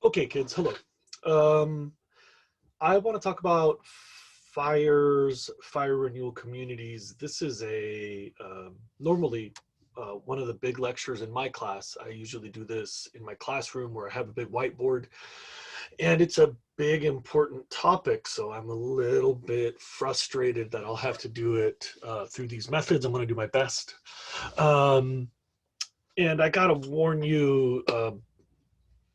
Okay, kids, hello. Um, I want to talk about fire renewal communities. This is a normally one of the big lectures in my class. I usually do this in my classroom where I have a big whiteboard, and it's a big, important topic. So I'm a little bit frustrated that I'll have to do it through these methods. I'm going to do my best. Um, and I got to warn you,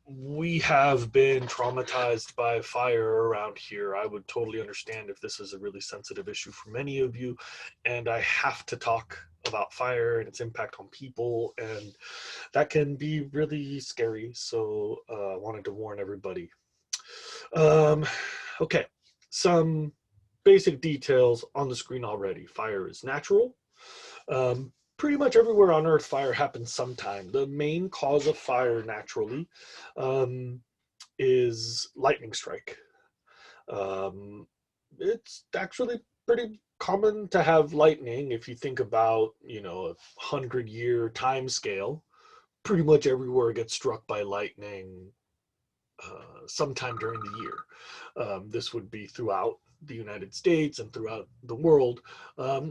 we have been traumatized by fire around here. I would totally understand if this is a really sensitive issue for many of you, and I have to talk about fire and its impact on people, and that can be really scary. So I wanted to warn everybody. Um, okay, some basic details on the screen already. Fire is natural. Pretty much everywhere on Earth, fire happens sometime. The main cause of fire naturally um, is lightning strike. Um, it's actually pretty common to have lightning if you think about, a 100-year time scale. Pretty much everywhere gets struck by lightning sometime during the year. This would be throughout the United States and throughout the world.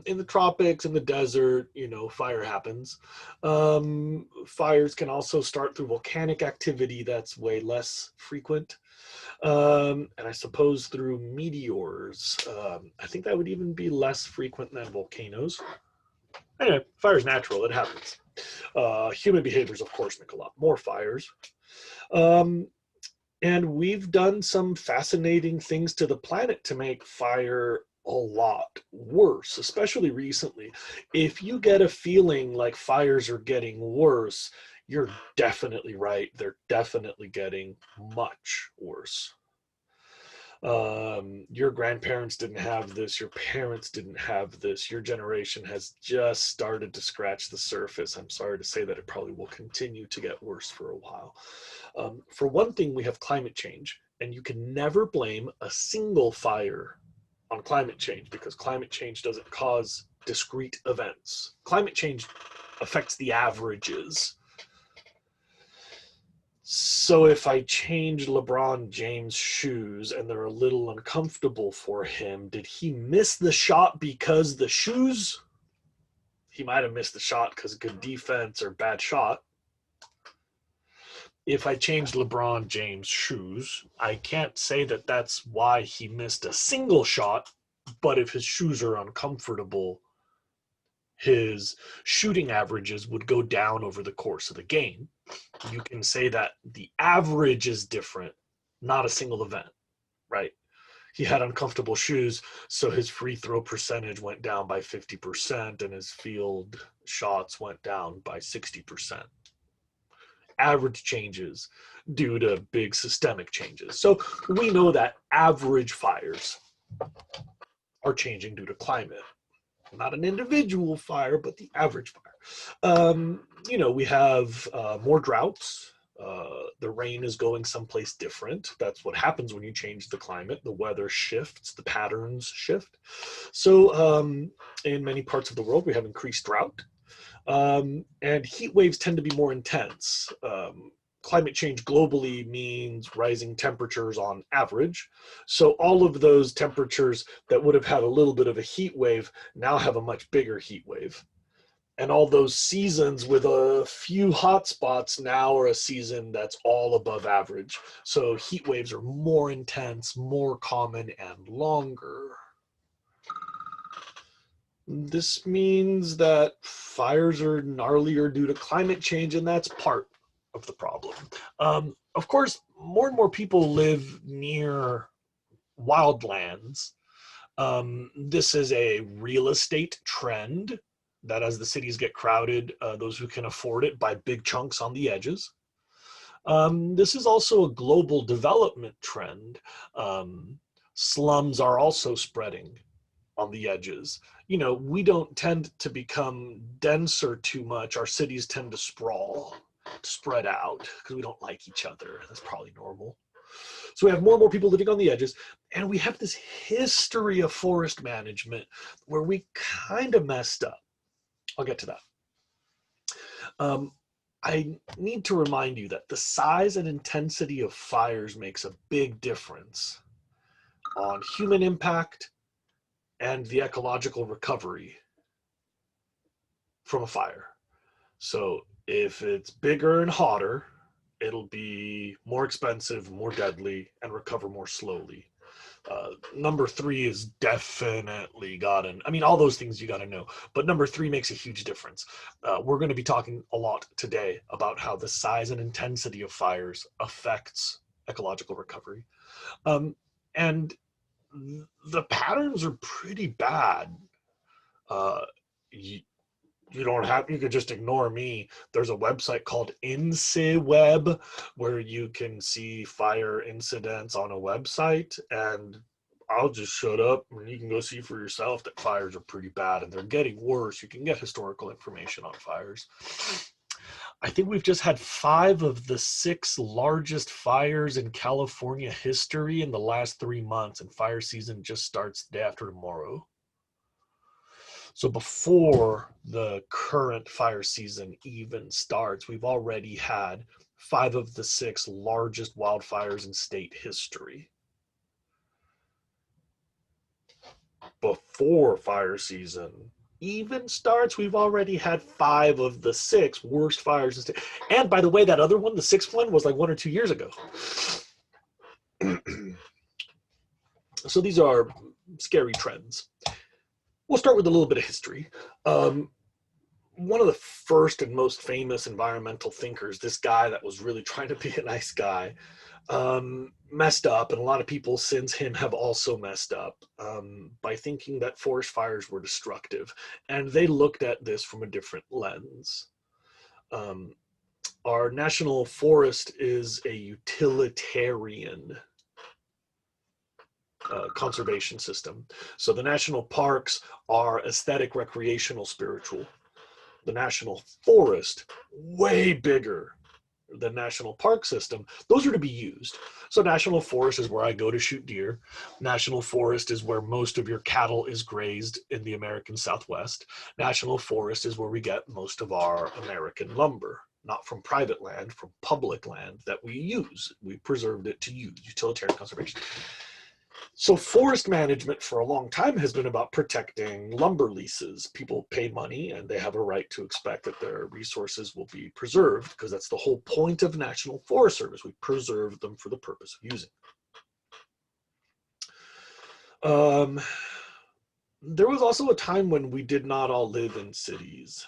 In the tropics, in the desert, fire happens. Fires can also start through volcanic activity that's way less frequent. And I suppose through meteors. I think that would even be less frequent than volcanoes. Anyway, fire is natural, it happens. Human behaviors, of course, make a lot more fires. Um, and we've done some fascinating things to the planet to make fire a lot worse, especially recently. If you get a feeling like fires are getting worse, you're definitely right. They're definitely getting much worse. Your grandparents didn't have this, your parents didn't have this, your generation has just started to scratch the surface. I'm sorry to say that it probably will continue to get worse for a while. For one thing, we have climate change, and you can never blame a single fire on climate change because climate change doesn't cause discrete events. Climate change affects the averages. So if I change LeBron James' shoes and they're a little uncomfortable for him, did he miss the shot because the shoes? He might have missed the shot because good defense or bad shot. If I change LeBron James' shoes, I can't say that that's why he missed a single shot, but if his shoes are uncomfortable, his shooting averages would go down over the course of the game. You can say that the average is different, not a single event, right? He had uncomfortable shoes, so his free throw percentage went down by 50% and his field shots went down by 60%. Average changes due to big systemic changes. So we know that average fires are changing due to climate. Not an individual fire, but the average fire. We have more droughts. The rain is going someplace different. That's what happens when you change the climate. The weather shifts, the patterns shift. So, in many parts of the world, we have increased drought. And heat waves tend to be more intense. Climate change globally means rising temperatures on average. So all of those temperatures that would have had a little bit of a heat wave now have a much bigger heat wave. And all those seasons with a few hot spots now are a season that's all above average. So heat waves are more intense, more common, and longer. This means that fires are gnarlier due to climate change, and that's part of the problem. Of course, more and more people live near wildlands. This is a real estate trend that as the cities get crowded, those who can afford it buy big chunks on the edges. This is also a global development trend. Slums are also spreading on the edges. We don't tend to become denser too much. Our cities tend to sprawl, spread out, because we don't like each other. That's probably normal. So we have more and more people living on the edges, and we have this history of forest management where we kind of messed up. I'll get to that. Um, I need to remind you that the size and intensity of fires makes a big difference on human impact and the ecological recovery from a fire. So if it's bigger and hotter, it'll be more expensive, more deadly, and recover more slowly. Number three is definitely all those things you gotta know, but number three makes a huge difference. We're going to be talking a lot today about how the size and intensity of fires affects ecological recovery. And the patterns are pretty bad. You, you could just ignore me. There's a website called INCIWeb where you can see fire incidents on a website, and I'll just shut up and you can go see for yourself that fires are pretty bad and they're getting worse. You can get historical information on fires. I think we've just had 5 of the 6 largest fires in California history in the last 3 months, and fire season just starts the day after tomorrow. So before the current fire season even starts, we've already had 5 of the 6 largest wildfires in state history. Before fire season even starts, we've already had 5 of the 6 worst fires in state. And by the way, that other one, the 6th one, was like 1 or 2 years ago. So these are scary trends. We'll start with a little bit of history. One of the first and most famous environmental thinkers, this guy that was really trying to be a nice guy, messed up, and a lot of people since him have also messed up by thinking that forest fires were destructive. And they looked at this from a different lens. Our national forest is a utilitarian conservation system. So the national parks are aesthetic, recreational, spiritual. The national forest, way bigger than national park system. Those are to be used. So national forest is where I go to shoot deer. National forest is where most of your cattle is grazed in the American Southwest. National forest is where we get most of our American lumber, not from private land, from public land that we use. We preserved it to use, utilitarian conservation. So forest management for a long time has been about protecting lumber leases. People pay money and they have a right to expect that their resources will be preserved, because that's the whole point of National Forest Service. We preserve them for the purpose of using them. There was also a time when we did not all live in cities.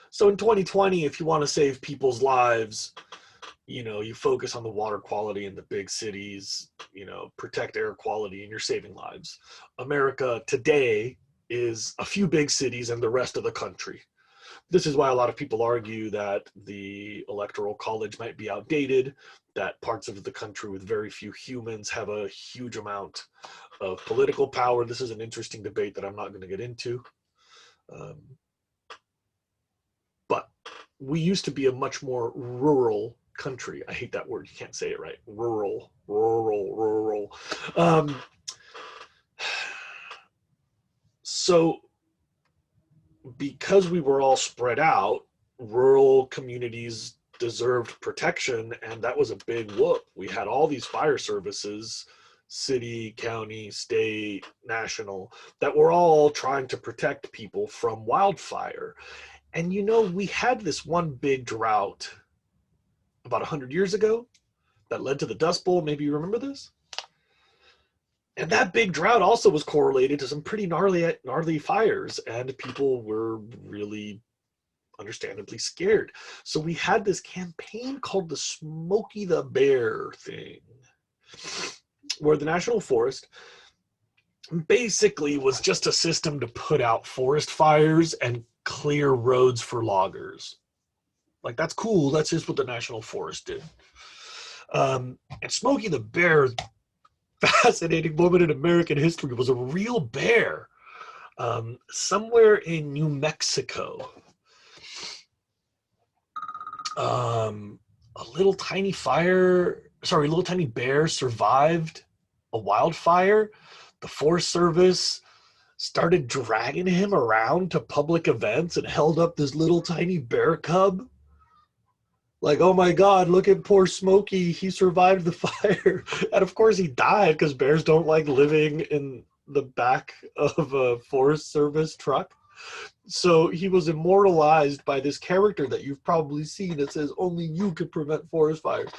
So in 2020, if you want to save people's lives, you focus on the water quality in the big cities, protect air quality, and you're saving lives. America today is a few big cities and the rest of the country. This is why a lot of people argue that the Electoral College might be outdated, that parts of the country with very few humans have a huge amount of political power. This is an interesting debate that I'm not going to get into. But we used to be a much more rural country. I hate that word. You can't say it right. Rural. So because we were all spread out, rural communities deserved protection, and that was a big whoop. We had all these fire services, city, county, state, national, that were all trying to protect people from wildfire. And we had this one big drought about 100 years ago that led to the Dust Bowl. Maybe you remember this? And that big drought also was correlated to some pretty gnarly fires, and people were really understandably scared. So we had this campaign called the Smokey the Bear thing, where the National Forest basically was just a system to put out forest fires and clear roads for loggers. Like, that's cool. That's just what the National Forest did. And Smokey the Bear, fascinating moment in American history, was a real bear somewhere in New Mexico. A little tiny bear survived a wildfire. The Forest Service started dragging him around to public events and held up this little tiny bear cub Like, oh my God, look at poor Smokey. He survived the fire. And of course he died because bears don't like living in the back of a Forest Service truck. So he was immortalized by this character that you've probably seen that says only you can prevent forest fires.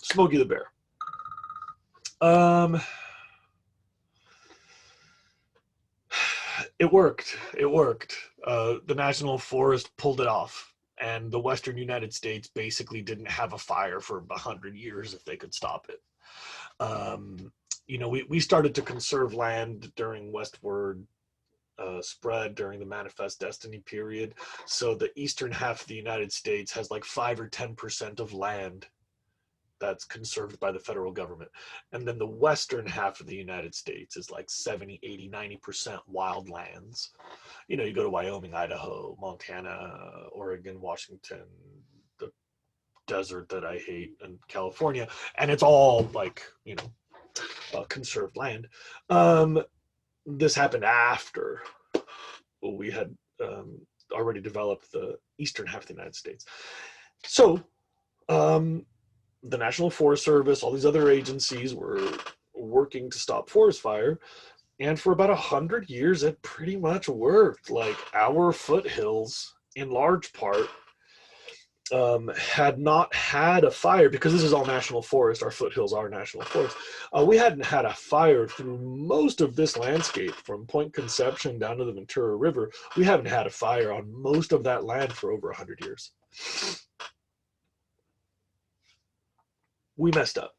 Smokey the Bear. It worked. It worked. The National Forest pulled it off, and the Western United States basically didn't have a fire for 100 years if they could stop it. We started to conserve land during westward spread during the Manifest Destiny period. So the eastern half of the United States has like 5 or 10% of land that's conserved by the federal government. And then the western half of the United States is like 70, 80, 90% wild lands. You know, you go to Wyoming, Idaho, Montana, Oregon, Washington, the desert that I hate, and California, and it's all like, conserved land. This happened after we had already developed the eastern half of the United States. So the National Forest Service, all these other agencies were working to stop forest fire. And for about 100 years, it pretty much worked. Like, our foothills, in large part, had not had a fire, because this is all national forest. Our foothills are national forest. We hadn't had a fire through most of this landscape, from Point Conception down to the Ventura River. We haven't had a fire on most of that land for over 100 years. We messed up.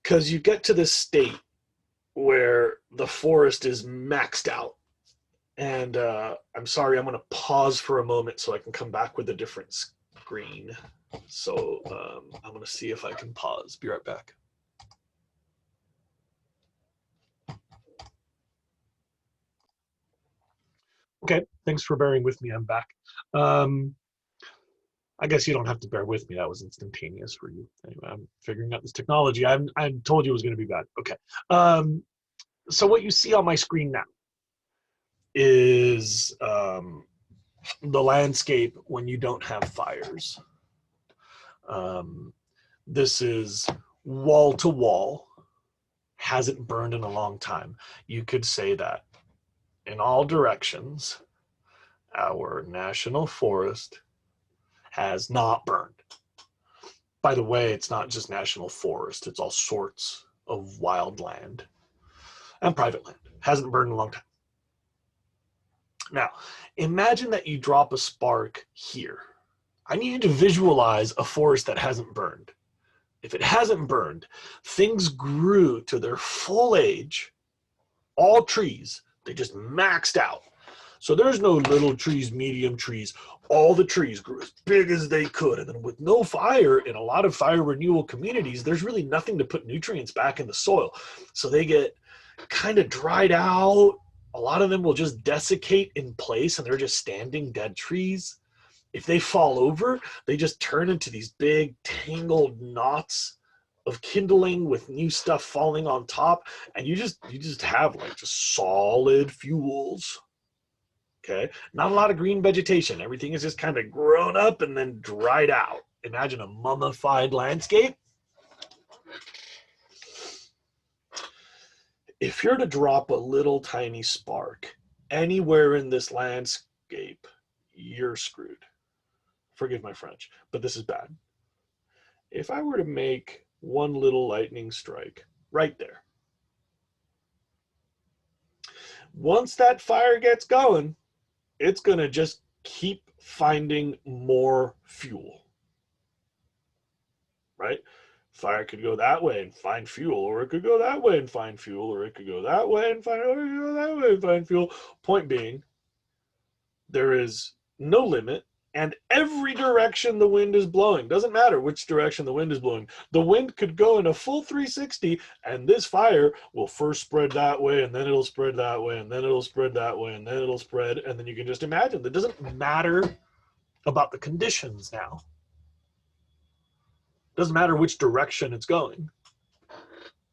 Because you get to this state where the forest is maxed out. And I'm sorry, I'm going to pause for a moment so I can come back with a different screen. So I'm going to see if I can pause. Be right back. Okay, thanks for bearing with me. I'm back. I guess you don't have to bear with me. That was instantaneous for you. Anyway, I'm figuring out this technology. I told you it was going to be bad. Okay. So what you see on my screen now is the landscape when you don't have fires. This is wall to wall. Hasn't burned in a long time. You could say that in all directions, our national forest has not burned. By the way, it's not just national forest, it's all sorts of wild land and private land. Hasn't burned in a long time. Now, imagine that you drop a spark here. I need you to visualize a forest that hasn't burned. If it hasn't burned, things grew to their full age, all trees, they just maxed out. So there's no little trees, medium trees. All the trees grew as big as they could. And then with no fire, in a lot of fire renewal communities, there's really nothing to put nutrients back in the soil. So they get kind of dried out. A lot of them will just desiccate in place and they're just standing dead trees. If they fall over, they just turn into these big tangled knots of kindling with new stuff falling on top. And you just have like just solid fuels. Okay, not a lot of green vegetation. Everything is just kind of grown up and then dried out. Imagine a mummified landscape. If you're to drop a little tiny spark anywhere in this landscape, you're screwed. Forgive my French, but this is bad. If I were to make one little lightning strike right there, once that fire gets going, it's going to just keep finding more fuel, right? Fire could go that way and find fuel, or it could go that way and find fuel, or it could go that way and find fuel. Point being, there is no limit, and every direction the wind is blowing. Doesn't matter which direction the wind is blowing. The wind could go in a full 360, and this fire will first spread that way, and then it'll spread that way, and then it'll spread that way, and then it'll spread, and then you can just imagine. It doesn't matter about the conditions now. It doesn't matter which direction it's going,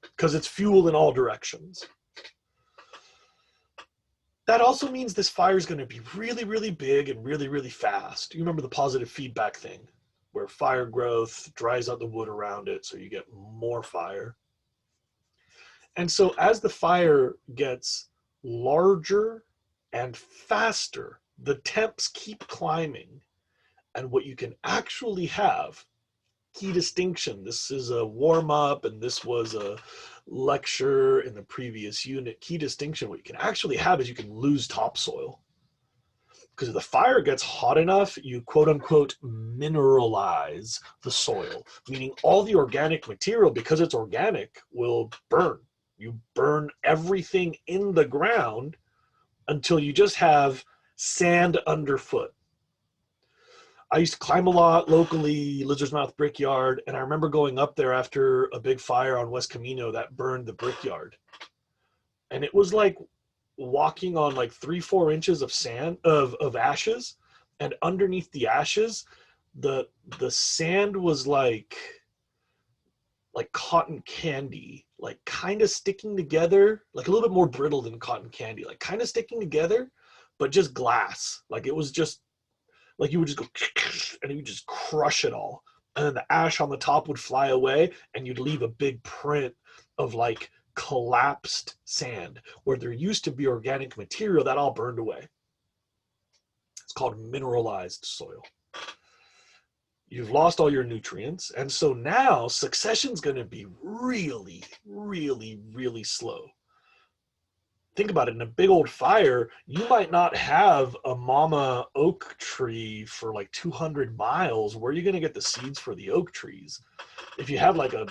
because it's fuel in all directions. That also means this fire is going to be really, really big and really, really fast. You remember the positive feedback thing, where fire growth dries out the wood around it, so you get more fire. And so as the fire gets larger and faster, the temps keep climbing. And what you can actually have, key distinction, this is a warm-up and this was a lecture in the previous unit. Key distinction, what you can actually have is you can lose topsoil. Because if the fire gets hot enough, you quote unquote mineralize the soil, meaning all the organic material, because it's organic, will burn. You burn everything in the ground until you just have sand underfoot. I used to climb a lot locally, Lizard's Mouth Brickyard, and I remember going up there after a big fire on West Camino that burned the brickyard. And it was like walking on like 3-4 inches of sand, of ashes, and underneath the ashes, the sand was like cotton candy, like kind of sticking together, like a little bit more brittle than cotton candy, like kind of sticking together, but just glass. Like it was just like you would just go and you would just crush it all. And then the ash on the top would fly away and you'd leave a big print of like collapsed sand where there used to be organic material that all burned away. It's called mineralized soil. You've lost all your nutrients. And so now succession's going to be really, really, really slow. Think about it, in a big old fire, you might not have a mama oak tree for like 200 miles. Where are you going to get the seeds for the oak trees? If you have like a,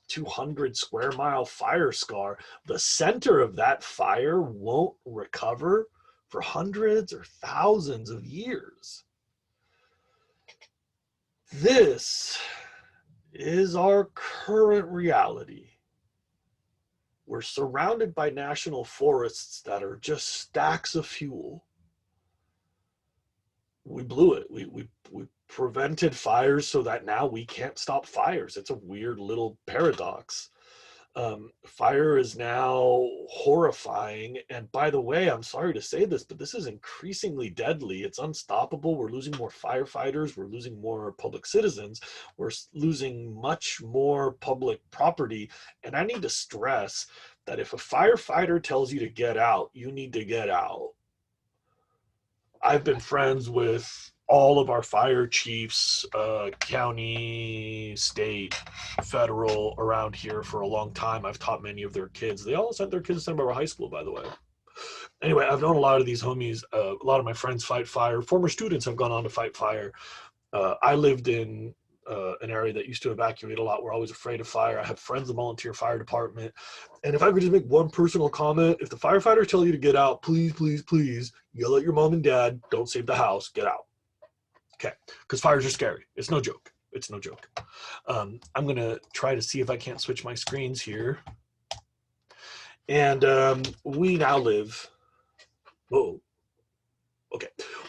200 square mile fire scar, the center of that fire won't recover for hundreds or thousands of years. This is our current reality. We're surrounded by national forests that are just stacks of fuel. We blew it. We prevented fires so that now we can't stop fires. It's a weird little paradox. Fire is now horrifying. And by the way, I'm sorry to say this, but this is increasingly deadly. It's unstoppable. We're losing more firefighters. We're losing more public citizens. We're losing much more public property. And I need to stress that if a firefighter tells you to get out, you need to get out. I've been friends with all of our fire chiefs, county, state, federal, around here for a long time. I've taught many of their kids. They all sent their kids to Santa Barbara High School, by the way. Anyway, I've known a lot of these homies. A lot of my friends fight fire. Former students have gone on to fight fire. I lived in an area that used to evacuate a lot. We're always afraid of fire. I have friends in the volunteer fire department. And if I could just make one personal comment, if the firefighters tell you to get out, please, please, please yell at your mom and dad. Don't save the house. Get out. Okay, because fires are scary. It's no joke. It's no joke. I'm going to try to see if I can't switch my screens here. And we now live,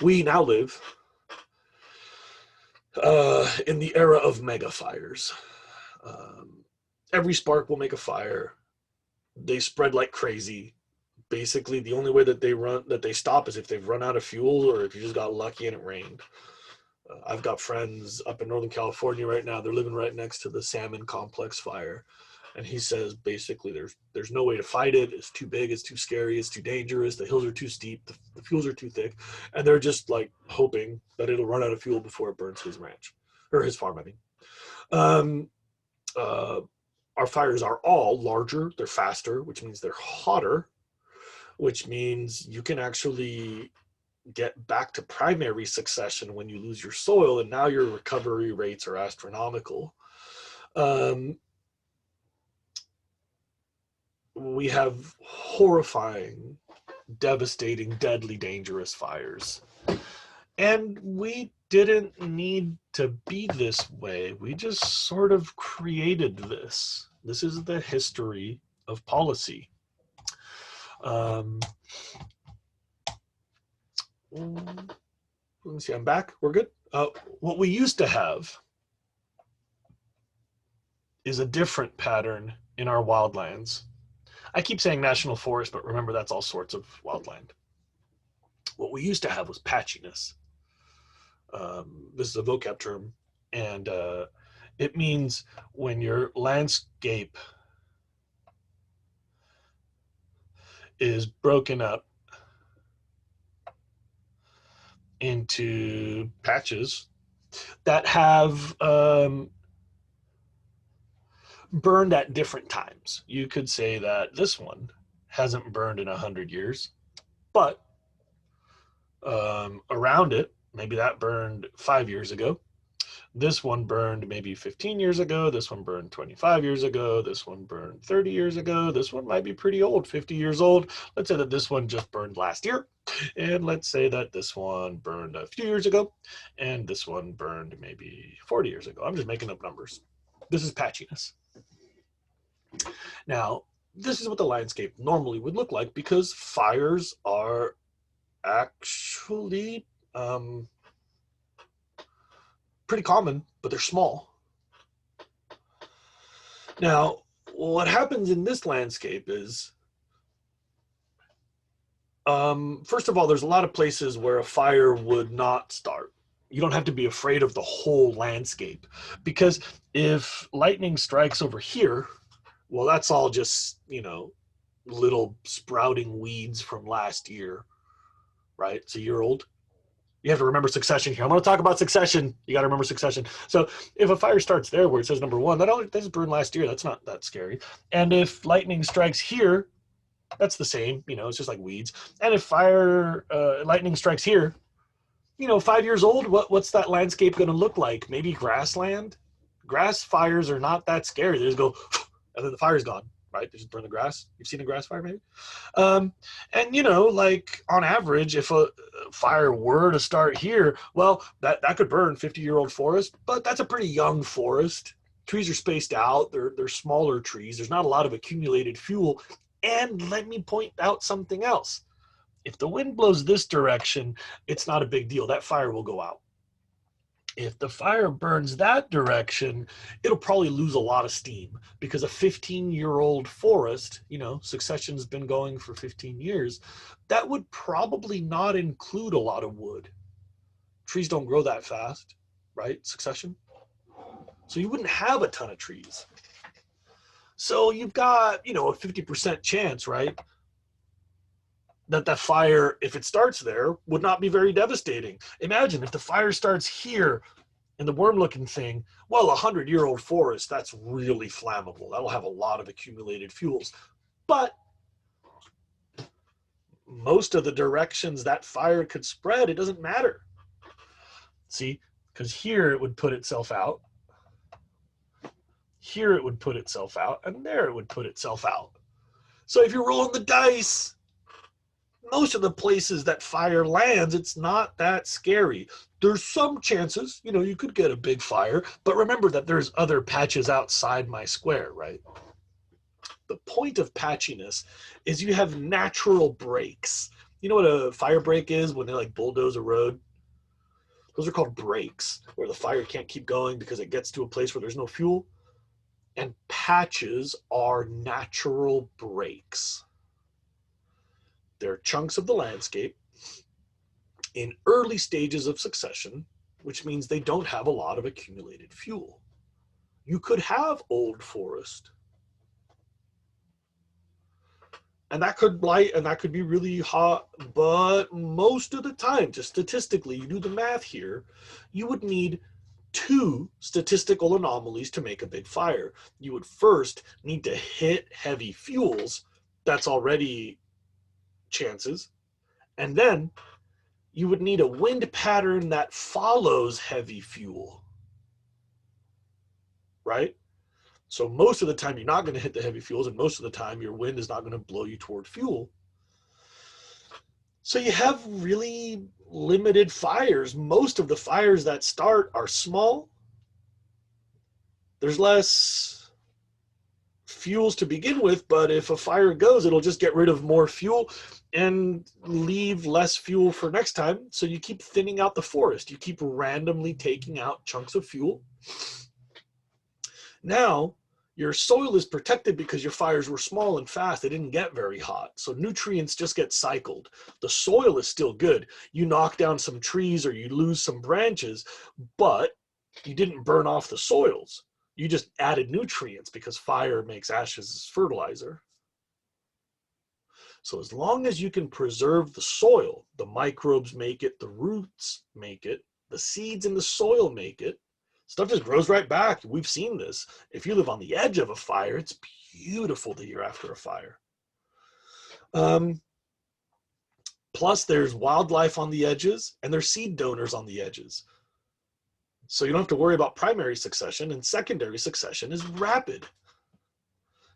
we now live in the era of mega fires. Every spark will make a fire. They spread like crazy. Basically, the only way that they stop is if they've run out of fuel or if you just got lucky and it rained. I've got friends up in Northern California right now. They're living right next to the Salmon Complex fire. And he says, basically, there's no way to fight it. It's too big. It's too scary. It's too dangerous. The hills are too steep. The fuels are too thick. And they're just like hoping that it'll run out of fuel before it burns his ranch, or his farm, I mean. Our fires are all larger. They're faster, which means they're hotter, which means you can actually get back to primary succession when you lose your soil, and now your recovery rates are astronomical. We have horrifying, devastating, deadly, dangerous fires. And we didn't need to be this way. We just sort of created this. This is the history of policy. Let me see, I'm back. We're good. What we used to have is a different pattern in our wildlands. I keep saying national forest, but remember that's all sorts of wildland. What we used to have was patchiness. This is a vocab term, and it means when your landscape is broken up into patches that have burned at different times. You could say that this one hasn't burned in 100 years, but around it, maybe that burned 5 years ago. This one burned maybe 15 years ago. This one burned 25 years ago. This one burned 30 years ago. This one might be pretty old, 50 years old. Let's say that this one just burned last year. And let's say that this one burned a few years ago. And this one burned maybe 40 years ago. I'm just making up numbers. This is patchiness. Now, this is what the landscape normally would look like, because fires are actually pretty common, but they're small. Now, what happens in this landscape is, first of all, there's a lot of places where a fire would not start. You don't have to be afraid of the whole landscape, because if lightning strikes over here, well, that's all just, little sprouting weeds from last year, right? It's a year old. You have to remember succession here. I'm going to talk about succession. You got to remember succession. So if a fire starts there where it says number 1, that just burned last year. That's not that scary. And if lightning strikes here, that's the same. It's just like weeds. And if lightning strikes here, 5 years old, what's that landscape going to look like? Maybe grassland? Grass fires are not that scary. They just go, and then the fire's gone. Right? They just burn the grass. You've seen a grass fire, maybe? And, like on average, if a fire were to start here, well, that could burn 50-year-old forest, but that's a pretty young forest. Trees are spaced out. They're smaller trees. There's not a lot of accumulated fuel. And let me point out something else. If the wind blows this direction, it's not a big deal. That fire will go out. If the fire burns that direction, it'll probably lose a lot of steam, because a 15-year-old forest, succession's been going for 15 years, that would probably not include a lot of wood. Trees don't grow that fast, right? Succession. So you wouldn't have a ton of trees. So you've got, a 50% chance, right, that fire, if it starts there, would not be very devastating. Imagine if the fire starts here in the worm-looking thing, well, a 100-year-old forest, that's really flammable. That'll have a lot of accumulated fuels. But most of the directions that fire could spread, it doesn't matter. See, because here it would put itself out. Here it would put itself out, and there it would put itself out. So if you're rolling the dice, most of the places that fire lands, it's not that scary. There's some chances, you could get a big fire, but remember that there's other patches outside my square, right? The point of patchiness is you have natural breaks. You know what a fire break is when they like bulldoze a road? Those are called breaks, where the fire can't keep going because it gets to a place where there's no fuel. And patches are natural breaks. They're chunks of the landscape in early stages of succession, which means they don't have a lot of accumulated fuel. You could have old forest, and that could blight, and that could be really hot, but most of the time, just statistically, you do the math here, you would need 2 statistical anomalies to make a big fire. You would first need to hit heavy fuels. That's already chances. And then you would need a wind pattern that follows heavy fuel, right? So most of the time you're not going to hit the heavy fuels, and most of the time your wind is not going to blow you toward fuel. So you have really limited fires. Most of the fires that start are small. There's less fuels to begin with, but if a fire goes, it'll just get rid of more fuel and leave less fuel for next time. So you keep thinning out the forest. You keep randomly taking out chunks of fuel. Now Your soil is protected because your fires were small and fast. They didn't get very hot. So nutrients just get cycled. The soil is still good. You knock down some trees or you lose some branches, but you didn't burn off the soils. You just added nutrients because fire makes ashes as fertilizer. So as long as you can preserve the soil, the microbes make it, the roots make it, the seeds in the soil make it, stuff just grows right back. We've seen this. If you live on the edge of a fire, it's beautiful the year after a fire. Plus, there's wildlife on the edges, and there's seed donors on the edges. So you don't have to worry about primary succession, and secondary succession is rapid.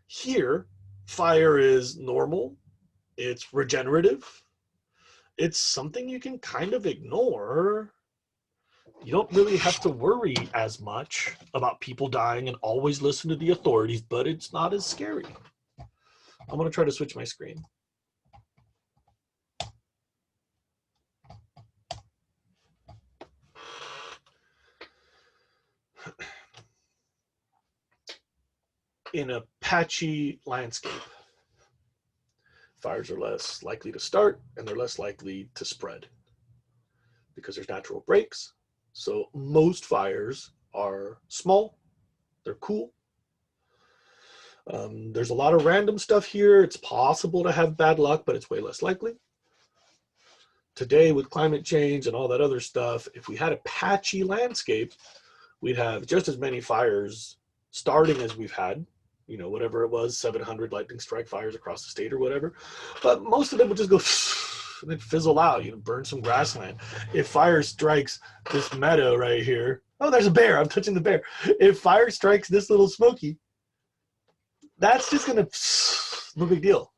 Here, fire is normal. It's regenerative. It's something you can kind of ignore. You don't really have to worry as much about people dying and always listen to the authorities, but it's not as scary. I'm going to try to switch my screen. In a patchy landscape, fires are less likely to start and they're less likely to spread because there's natural breaks. So most fires are small, they're cool. There's a lot of random stuff here. It's possible to have bad luck, but it's way less likely. Today, with climate change and all that other stuff, if we had a patchy landscape, we'd have just as many fires starting as we've had, you know, whatever it was, 700 lightning strike fires across the state or whatever. But most of them would just go and then fizzle out, you know, burn some grassland. If fire strikes this meadow right here, oh, there's a bear, I'm touching the bear. If fire strikes this little Smoky, that's just gonna, no big deal,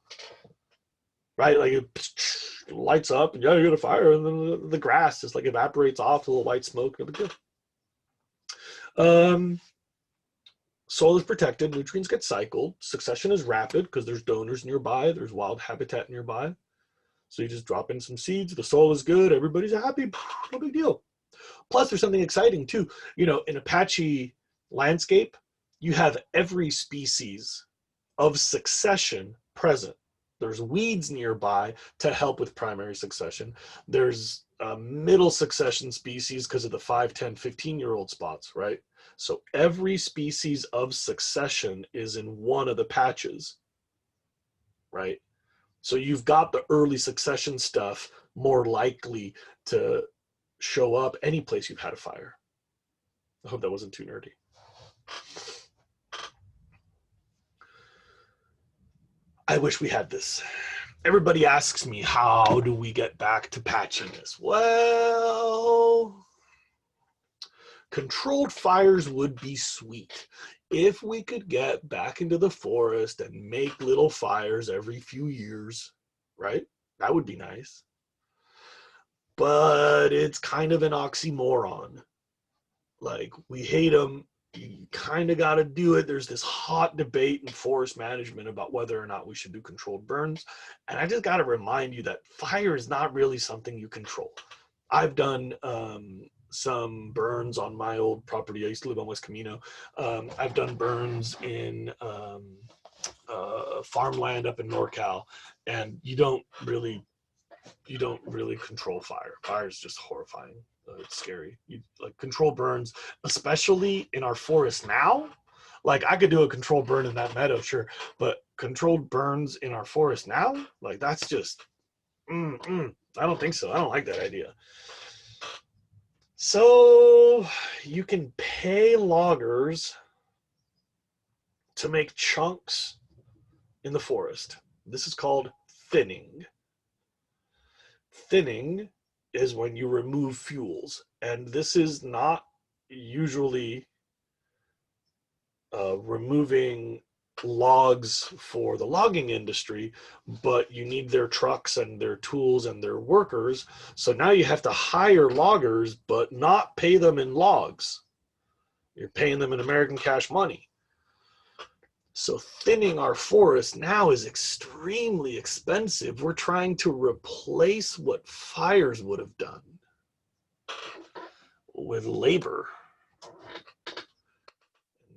right? Like it lights up and yeah, you got a fire, and then the grass just like evaporates off, a little white smoke, no big deal. Soil is protected, nutrients get cycled, succession is rapid because there's donors nearby, there's wild habitat nearby. So you just drop in some seeds, the soil is good, everybody's happy, no big deal. Plus there's something exciting too. You know, in a patchy landscape, you have every species of succession present. There's weeds nearby to help with primary succession. There's middle succession species because of the 5, 10, 15-year-old spots, right? So every species of succession is in one of the patches, right? So you've got the early succession stuff more likely to show up any place you've had a fire. I hope that wasn't too nerdy. I wish we had this. Everybody asks me, how do we get back to patchiness? Well, controlled fires would be sweet if we could get back into the forest and make little fires every few years, right? That would be nice. But it's kind of an oxymoron. Like, we hate them. You kind of got to do it. There's this hot debate in forest management about whether or not we should do controlled burns. And I just got to remind you that fire is not really something you control. I've done some burns on my old property. I used to live on West Camino. I've done burns in farmland up in NorCal, and you don't really control fire. Fire is just horrifying. It's scary. You like control burns, especially in our forest now. Like, I could do a controlled burn in that meadow, sure, but controlled burns in our forest now, like, that's just, I don't think so. I don't like that idea. So you can pay loggers to make chunks in the forest. This is called thinning. Thinning is when you remove fuels, and this is not usually removing logs for the logging industry, but you need their trucks and their tools and their workers. So now you have to hire loggers, but not pay them in logs. You're paying them in American cash money. So thinning our forest now is extremely expensive. We're trying to replace what fires would have done with labor.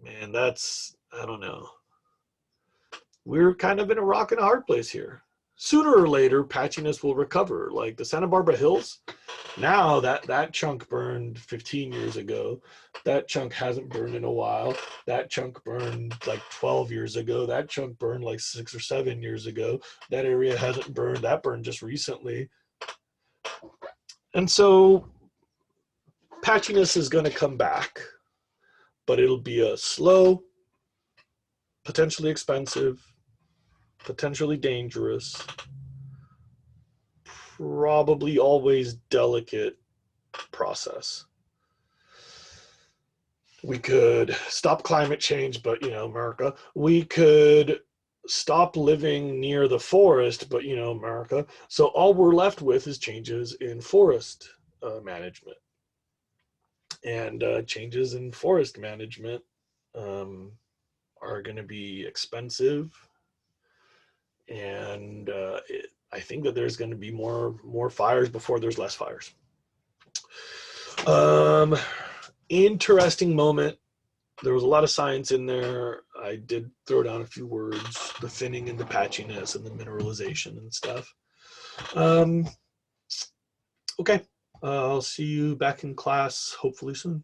Man, that's I don't know. We're kind of in a rock and a hard place here. Sooner or later, patchiness will recover. Like the Santa Barbara Hills, now that chunk burned 15 years ago. That chunk hasn't burned in a while. That chunk burned like 12 years ago. That chunk burned like 6 or 7 years ago. That area hasn't burned. That burned just recently. And so patchiness is going to come back, but it'll be a slow, potentially expensive, potentially dangerous, probably always delicate process. We could stop climate change, but, America. We could stop living near the forest, but, America. So all we're left with is changes in forest management. And changes in forest management are going to be expensive. And I think that there's going to be more fires before there's less fires. Interesting moment. There was a lot of science in there. I did throw down a few words, the thinning and the patchiness and the mineralization and stuff. Okay, I'll see you back in class hopefully soon.